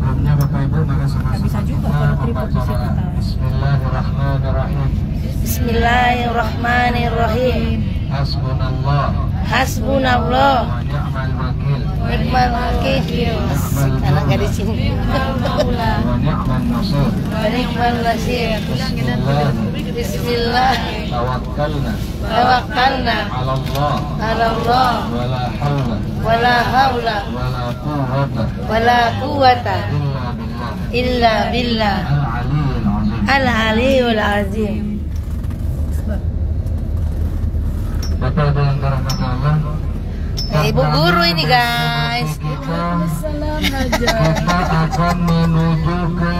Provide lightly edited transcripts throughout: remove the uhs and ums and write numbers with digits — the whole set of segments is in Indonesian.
Sebelumnya Bapak Ibu mari sama-sama membaca Bismillahirrahmanirrahim. Bismillahirrahmanirrahim. Hasbunallah. Hasbunallah. Wa ni'mal wakil. Ni'mal wakil. Anak gadis sini. Wa ni'mal nasir. Wa ni'mal nasir. Bismillah. Tawakkalna. Tawakkalna. 'Ala Allah. Ala Allah. Wala haula. Wala haula. Wala quwwata. Wala quwwata. Illa billah. Illa billah. Al-'aliyyil 'azim. Al-Aliyyul Azim. Bapak Ibu yang dirahmati Allah. Ibu guru ini guys. Kita akan menuju ke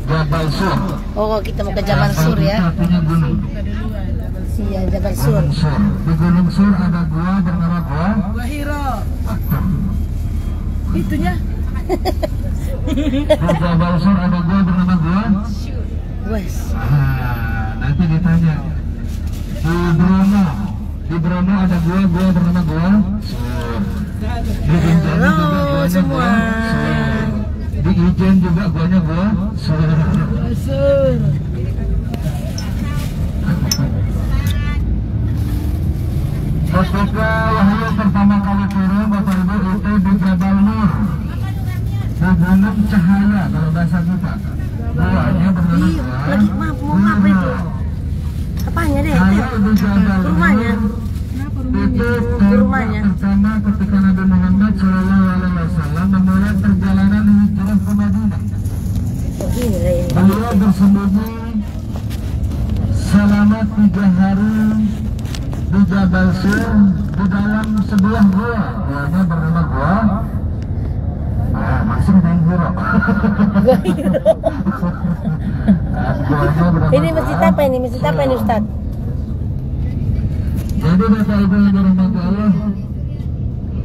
Jabal Sur. Oh, kita mau ke Jabal Sur ya. Artinya gunung. Iya, Jabal Sur. Gunung Sur. Di Gunung Sur ada gua bernama gua Hiro. Itunya. Di Jabal Sur ada gua bernama gua. Wes. Nanti ditanya. Di Bromo ada gua bernama gua Sur. Di Binjani juga guanya semua. gua Sur. Di Ijen juga guanya gua Sur. Sur. Ketika Wahyu pertama kali turun Bapak Ibu itu di Jabal Nur, di Gunung Cahaya kalau bahasa kita. Guanya bernama gua. Lagi mau ngapa itu? Apanya deh? Saya di Jabal Rumahnya. Nur itu Rumahnya. pertama ketika Nabi Muhammad SAW memulai perjalanan hijrah ke Madinah. Oh, ini lah ini. Beliau bersembunyi selama 3 hari di Jabal Sur di dalam sebuah gua. Guanya bernama gua. Masih dengan guru. Ini masjid apa ini? Masjid apa ini Ustaz? Jadi Bapak Ibu yang dirahmati Allah,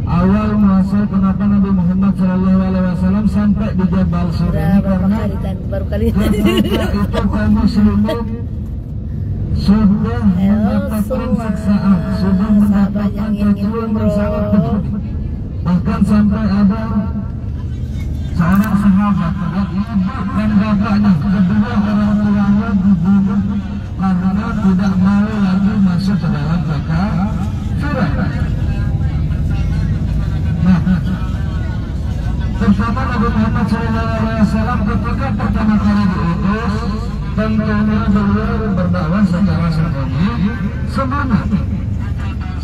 awal muasal kenapa Nabi Muhammad SAW sampai di Jabal Sur ini karena Baru kali ketika itu kaum muslimin sudah mendapatkan siksaan, sudah mendapatkan cacian yang sangat pedih. Bahkan sampai ada seorang sahabat dan ibu dan bapaknya, kedua orang tuanya dibunuh karena tidak mau lagi masuk ke dalam kekafiran. Nah, bersama Nabi Muhammad SAW ketika pertama kali diutus, tentunya beliau berdakwah secara sembunyi.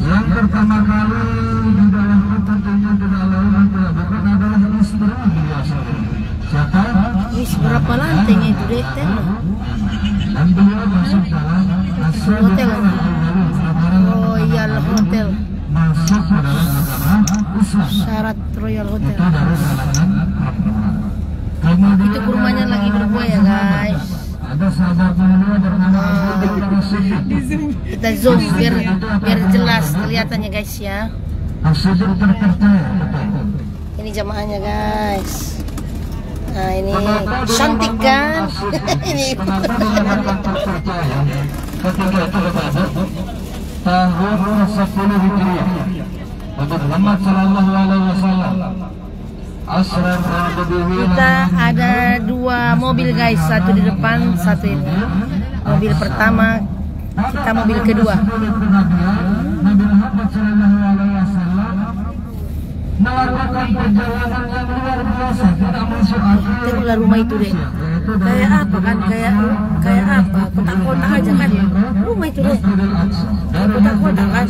Yang pertama kali di dalam tentunya tidak lain dan tidak bukan adalah istri beliau sendiri. Siapa? Ini berapa lantainya itu deh? Dan beliau masuk dalam Hotel. Oh iya, hotel. masuk ke dalam agama Islam. Syarat Royal Hotel. Itu dari kalangan kemudian Itu kurmanya lagi berbuah ya guys. ada sahabat mulia bernama Abu Bakar As-Siddiq. Kita zoom biar jelas kelihatannya guys ya. As-Siddiq terpercaya. Ini jamaahnya guys. Nah ini cantik kan? Ini Kenapa dinamakan terpercaya? Ketika itu tahun 10 Hijriah, Nabi Muhammad Sallallahu Alaihi Wasallam kita ada 2 mobil guys, satu di depan, satu ini. Mobil pertama, kita mobil kedua. Nabi Muhammad Sallallahu Alaihi Wasallam melakukan perjalanan yang luar biasa, tidak masuk akal. Itulah rumah itu deh. Kayak apa kan? Kayak apa? Kotak-kotak aja kan? Rumah itu deh. Kotak-kotak kan?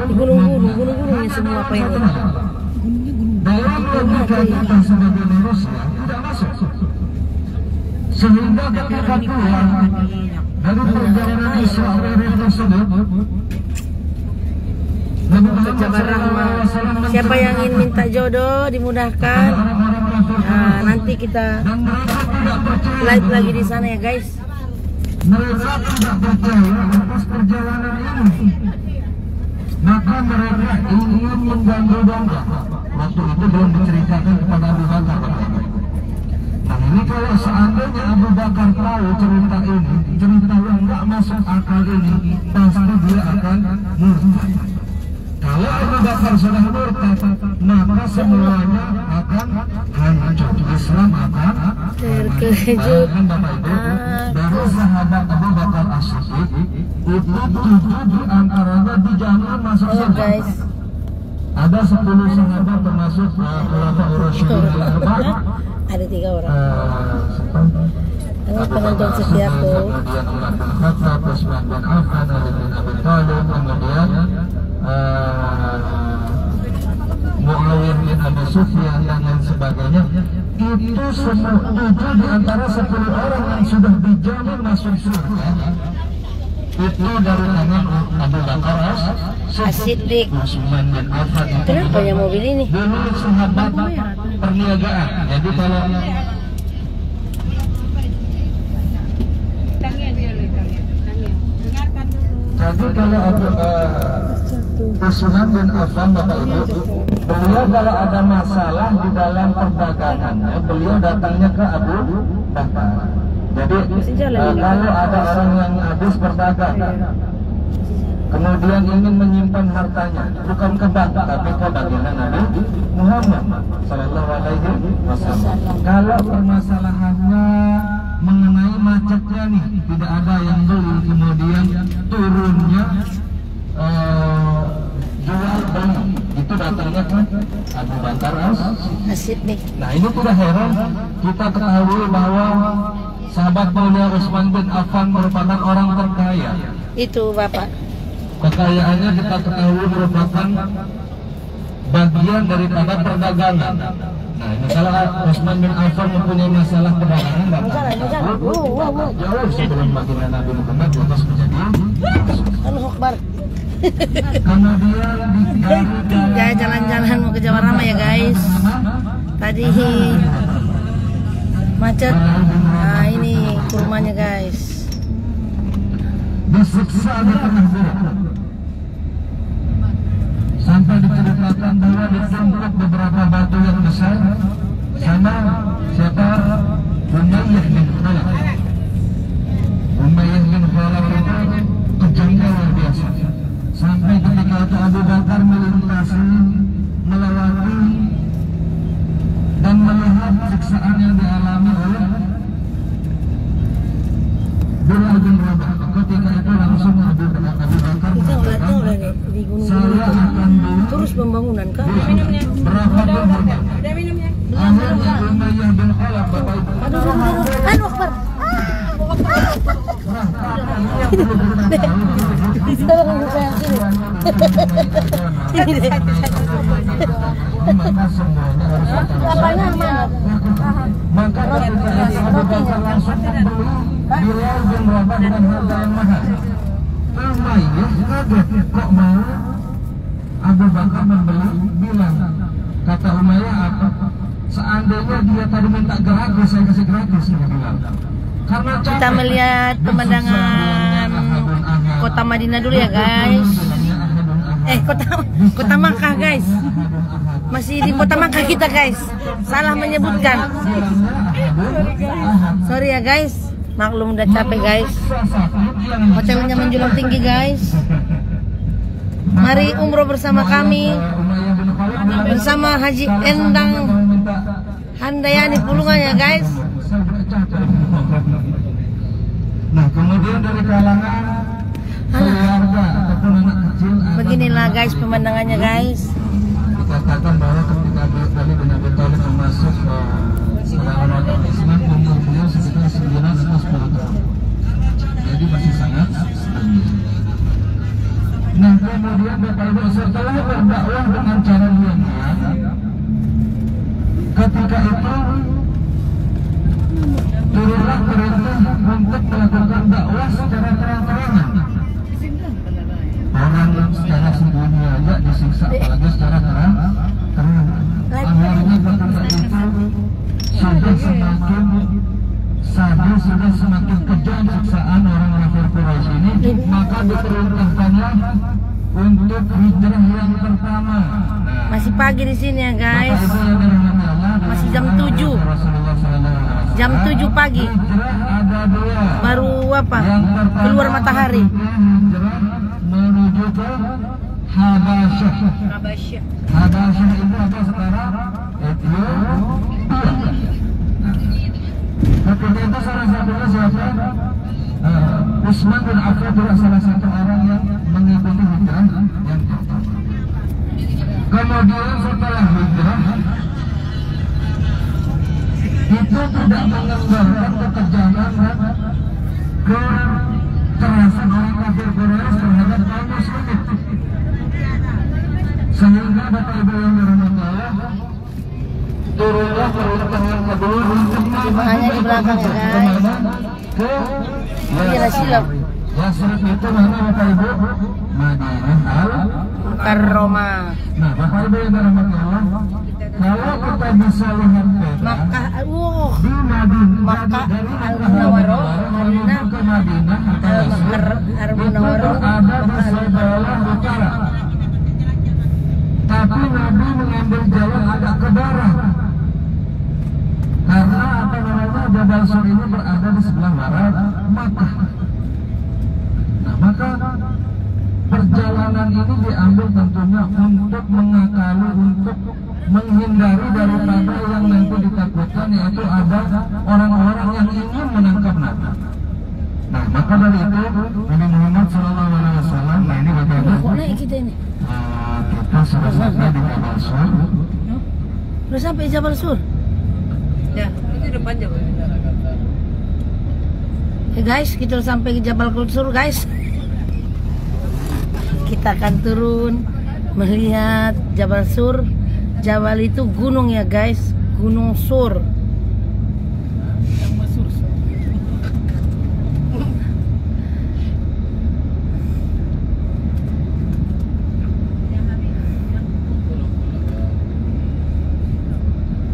Di gunung-gunungnya semua apa ini? Dalam logika kita sebagai manusia tidak masuk. Sehingga ketika pulang dari perjalanan Isra Mi'raj tersebut, siapa yang ingin minta jodoh dimudahkan. Nah, nanti kita live lagi di sana ya guys. mereka tidak percaya atas perjalanan ini. Maka mereka ingin mengganggu-ganggu. Waktu itu belum diceritakan kepada Abu Bakar. Nah ini kalau seandainya Abu Bakar tahu cerita ini, cerita yang nggak masuk akal ini, pasti dia akan murtad. Kalau Abu Bakar sudah murtad, maka semuanya akan hancur. Islam akan terkejut. Bapak Ibu, dari sahabat Abu Bakar As-Siddiq itu 7 di antaranya dijamin masuk surga. Guys, Ada 10 sahabat termasuk Khulafaur Rasyidin al-Arba'. ada 3 orang. Ini penonton setiaku. Kemudian Umar bin Khattab, Utsman bin Affan, Ali bin Abi Thalib, kemudian Muawiyah bin Abi Sufyan dan lain sebagainya. Itu semua 7 di antara 10 orang yang sudah dijamin masuk surga. Itu dari tangan Abu Bakar As-Siddiq. Utsman bin Affan. Kenapa yang mobil ini? Dulu sahabat perniagaan. Jadi kalau Utsman bin Affan, Bapak Ibu, beliau kalau ada masalah di dalam perdagangannya, beliau datangnya ke Abu Bakar. Jadi kalau ada orang yang habis berdagang, kemudian ingin menyimpan hartanya, bukan ke bank tapi ke baginda Nabi Muhammad Sallallahu Alaihi Wasallam. Kalau permasalahannya mengenai macetnya nih, tidak ada yang beli, kemudian turunnya jual beli, itu datangnya kan Abu Bakar As-Siddiq. Nah ini tidak heran kita ketahui bahwa sahabat mulia Utsman bin Affan merupakan orang terkaya. Itu Bapak. Kekayaannya kita ketahui merupakan bagian daripada perdagangan. Nah ini kalau Utsman bin Affan mempunyai masalah perdagangan, jauh sebelum baginda Nabi Muhammad lantas menjadi Allahu Akbar. Kemudian Ya jalan-jalan mau ke Jawa Rama ya guys. Tadi macet. Nah ini kurmanya guys. disiksa di tengah gurun sampai diceritakan bahwa ditumpuk beberapa batu yang besar sama siapa? Umayyah bin Khalaf. Umayyah bin Khalaf itu kejamnya luar biasa. Sampai ketika itu Abu Bakar melintasi, melewati dan melihat siksaan yang dialami oleh Bilal bin Rabah. Ketika itu langsung Abu Bakar di gunung saya akan terus pembangunan kan? berapa banyak? Akhirnya Umayyah bin Khalaf Bapak Ibu. Allahu Akbar. Maka semuanya harus Apanya mana? maka ketika Abu Bakar langsung membeli Bilal bin Rabah dengan harga yang mahal. Umayyah kaget, kok mau Abu Bakar membeli Bilal? Kata Umayyah apa? Seandainya dia tadi minta gratis, saya kasih gratis sama Bilal. Karena Kita melihat pemandangan kota Madinah dulu ya guys. Kota Makkah guys. Masih di kota Makkah kita guys. Salah menyebutkan. Sorry ya guys. Maklum udah capek guys. Hotelnya menjulang tinggi guys. Mari umroh bersama kami, bersama Haji Endang Handayani Pulungan ya guys. Nah kemudian dari kalangan keluarga ataupun anak kecil, Beginilah guys pemandangannya guys. dikatakan bahwa ketika Ali bin Abi Thalib masuk ke orang-orang Islam, umur beliau sekitar 9 atau 10 tahun. Jadi masih sangat muda. Nah kemudian Bapak Ibu, setelah berdakwah dengan cara yang ketika itu turunlah perintah untuk melakukan dakwah secara terang-terangan. Orang secara sembunyi aja disiksa, apalagi secara terang-terangan. Akhirnya ketika itu sudah semakin kejam siksaan orang kafir Quraisy ini, maka diperintahkanlah untuk hijrah yang pertama. Masih pagi di sini ya guys. Masih jam 7. Jam 7 pagi. Baru apa? Keluar matahari. Menuju ke Habasyah. Habasyah. Habasyah itu apa sekarang? Ethiopia. Ketika itu salah satunya siapa? Utsman bin Affan juga salah satu orang yang mengikuti hijrah yang pertama. Kemudian setelah hijrah itu tidak mengembangkan kekejaman dan kekerasan orang kafir Quraisy terhadap kaum muslimin, sehingga Bapak Ibu yang dirahmati Allah, turunlah perintah yang kedua untuk Jemaahnya di belakang ya guys. ke Yasrib. Yasrib itu mana Bapak Ibu? Madinah Mukarramah. Nah, Bapak Ibu yang dirahmati Allah, kalau kita bisa lihat Makkah, di Madinah, Makkah dari Al-Munawwarah, Madinah ke Madinah atau Yasrib, Al-Munawwarah, itu ada di sebelah utara. Tapi Nabi mengambil jalan agak ke barat, karena apa namanya, Jabal Sur ini berada di sebelah barat Makkah. Nah, maka perjalanan ini diambil tentunya untuk mengakali, untuk menghindari daripada yang nanti ditakutkan, yaitu ada orang-orang yang ingin menangkap Nabi. Nah, maka dari itu Nabi Muhammad SAW, nah ini Bapak Ibu, Kok naik kita ini? kita sudah sampai di Jabal Sur. Udah sampai Jabal Sur. Ya, itu depan Jabal. Guys, kita udah sampai ke Jabal Sur guys. Kita akan turun melihat Jabal Sur. Jabal itu gunung ya guys, Gunung Sur.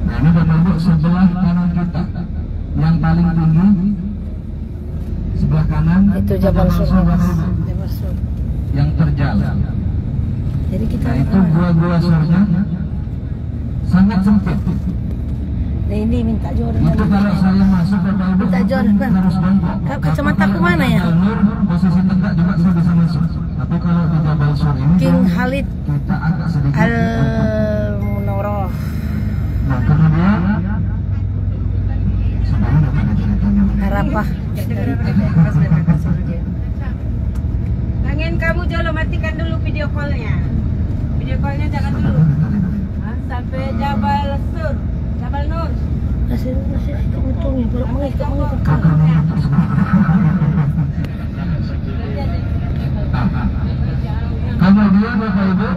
Nah, ini Bapak Ibu, sebelah kanan kita yang paling tinggi, sebelah kanan Itu Jabal Sur. Bapak Ibu, Jabal Sur. yang terjalan. Jadi kita Nah, itu gua surnya sangat sempit. Nah, ini minta Jordan. Itu kalau saya masuk Bapak Ibu Minta Jordan, Bang. harus bongkok. Kacamataku mana ya? Posisi tegak juga saya bisa masuk. Tapi kalau di Jabal Sur ini King kan Khalid kita agak sedikit bongkok. Al-Munawwarah. Nah, kemudian sebenarnya dapat ceritanya. Arafah. Tangan kamu jolo, matikan dulu video callnya. Video callnya jangan dulu. Sampai Jabal Sur, Jabal Nur. Masih untungi, mengikat. Kemudian Bapak Ibu,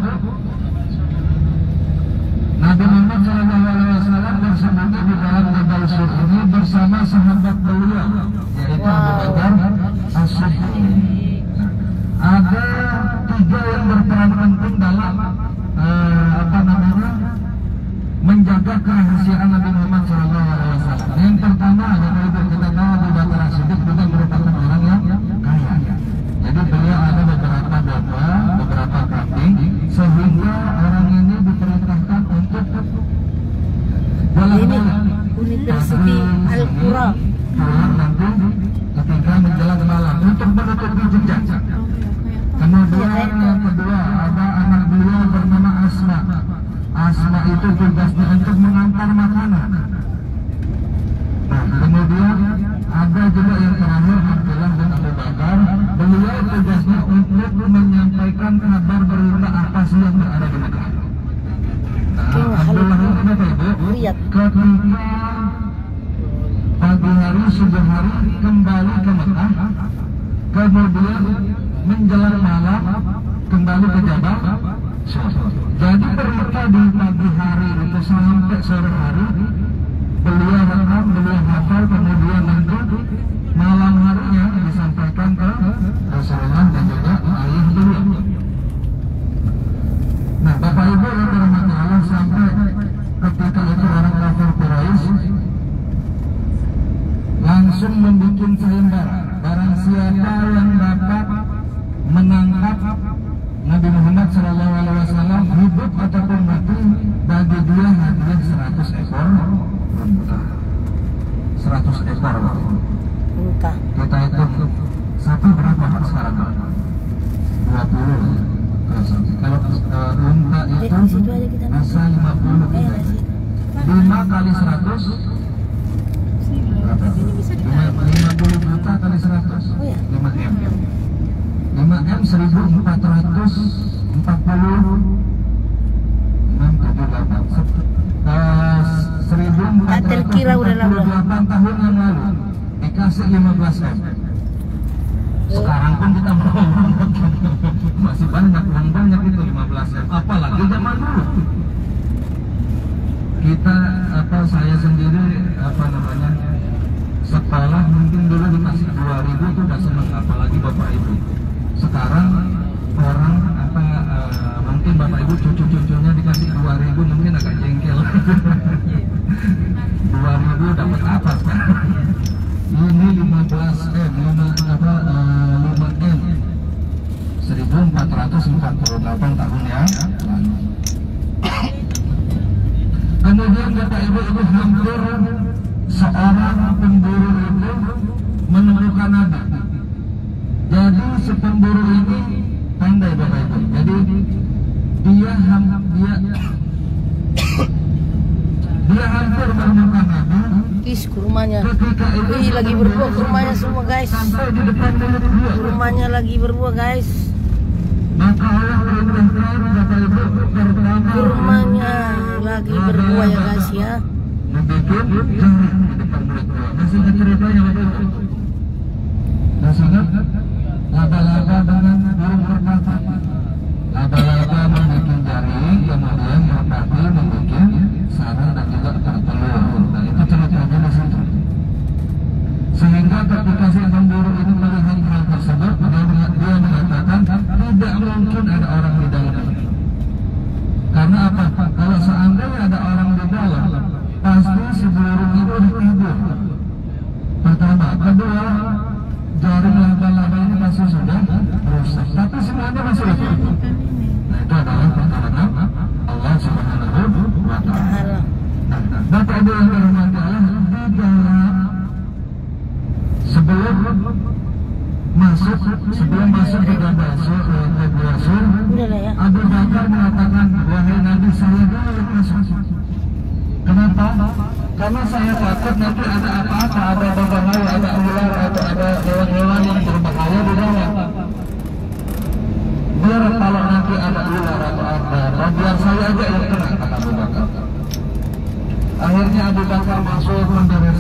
Nabi Muhammad SAW bersembunyi di dalam Jabal Sur ini bersama sahabat beliau, yaitu Abu Bakar As-Siddiq. Ada 3 yang berperan penting dalam menjaga kerahasiaan Nabi Muhammad SAW. Yang pertama adalah kita tahu Abu Bakar As-Siddiq juga merupakan orang yang kaya. Jadi beliau ada beberapa domba, beberapa kambing, sehingga orang ini diperintahkan untuk jalan-jalan University Al-Qura. pulang nanti ketika menjelang malam untuk menutupi jejak. Kemudian yang kedua ada anak beliau bernama Asma. Asma itu tugasnya untuk mengantar makanan. Nah, kemudian ada juga yang terakhir Abdullah bin Abu Bakar. Beliau tugasnya untuk menyampaikan kabar berita apa sih yang berada di Mekah. Nah, Abdullah ini Bapak Ibu, ketika pagi hari subuh hari kembali ke Mekah, kemudian menjelang malam kembali ke Jabal Sur. Jadi berita di pagi hari itu sampai sore hari beliau rekam, beliau hafal, kemudian nanti malam harinya disampaikan ke Rasulullah dan juga ayah beliau. Nah, Bapak Ibu yang dirahmati Allah, sampai ketika itu orang kafir Quraisy langsung membuat sayembara. Barang siapa yang dapat menangkap Nabi Muhammad SAW hidup ataupun mati, bagi dia hadiah 100 ekor unta. 100 ekor Unta. kita hitung sapi berapa Pak sekarang? 20. Kalau 5 kali 100 berapa? 50 juta kali 100. Oh ya. 5M. 5M 1440 Tak terkira udah lama. 1448 tahun yang lalu dikasih 15M. Sekarang pun kita masih banyak itu 15M. Apalagi zaman dulu. Kita saya sendiri sekolah mungkin dulu dikasih 2000 itu udah seneng, apalagi bapak ibu. Sekarang orang mungkin bapak ibu cucu-cucunya dikasih 2000 mungkin agak jengkel. 2000 dapat apa sekarang? Ini 15M, 5M 1448 tahun yang lalu. Kemudian Bapak Ibu hampir seorang pemburu itu menemukan Nabi. Jadi si pemburu ini pandai Bapak Ibu. Jadi dia hampir menemukan Nabi. Kis ke rumahnya. Wih, lagi berbuah ke rumahnya semua guys. Sampai di depan mulut dia. Rumahnya lagi berbuah guys. Maka Allah perintahkan Bapak Ibu pertama Rumahnya lagi berbuah ya guys ya. membuat jaring di depan mulut dia. Masih ingat ceritanya Bapak Ibu? Masih ingat? Laba-laba dengan burung merpati. Laba-laba membuat jaring, kemudian merpati membuat sarang dan juga bertelur. Nah itu ceritanya di situ. Sehingga ketika si pemburu ini melihat hal tersebut, dia mengatakan tidak mungkin ada orang di dalam ini. Karena apa? Kalau seandainya ada orang di dalam, pasti si burung itu udah tidur. Pertama, kedua, jaring laba-laba ini masih sudah rusak, tapi semuanya masih hidup. Nah itu adalah pertolongan Allah Subhanahu wa Ta'ala. Bapak Ibu yang dirahmati Allah, di dalam sebelum masuk ke dalam sur, Abu Bakar mengatakan, wahai Nabi, saya dulu masuk. Kenapa? Karena saya takut nanti ada apa-apa, ada berbahaya, ada ular atau ada hewan-hewan yang berbahaya di dalam. Biar kalau nanti ada ular atau apa, biar saya aja yang kena, kata Abu Bakar. Akhirnya Abu Bakar masuk memberi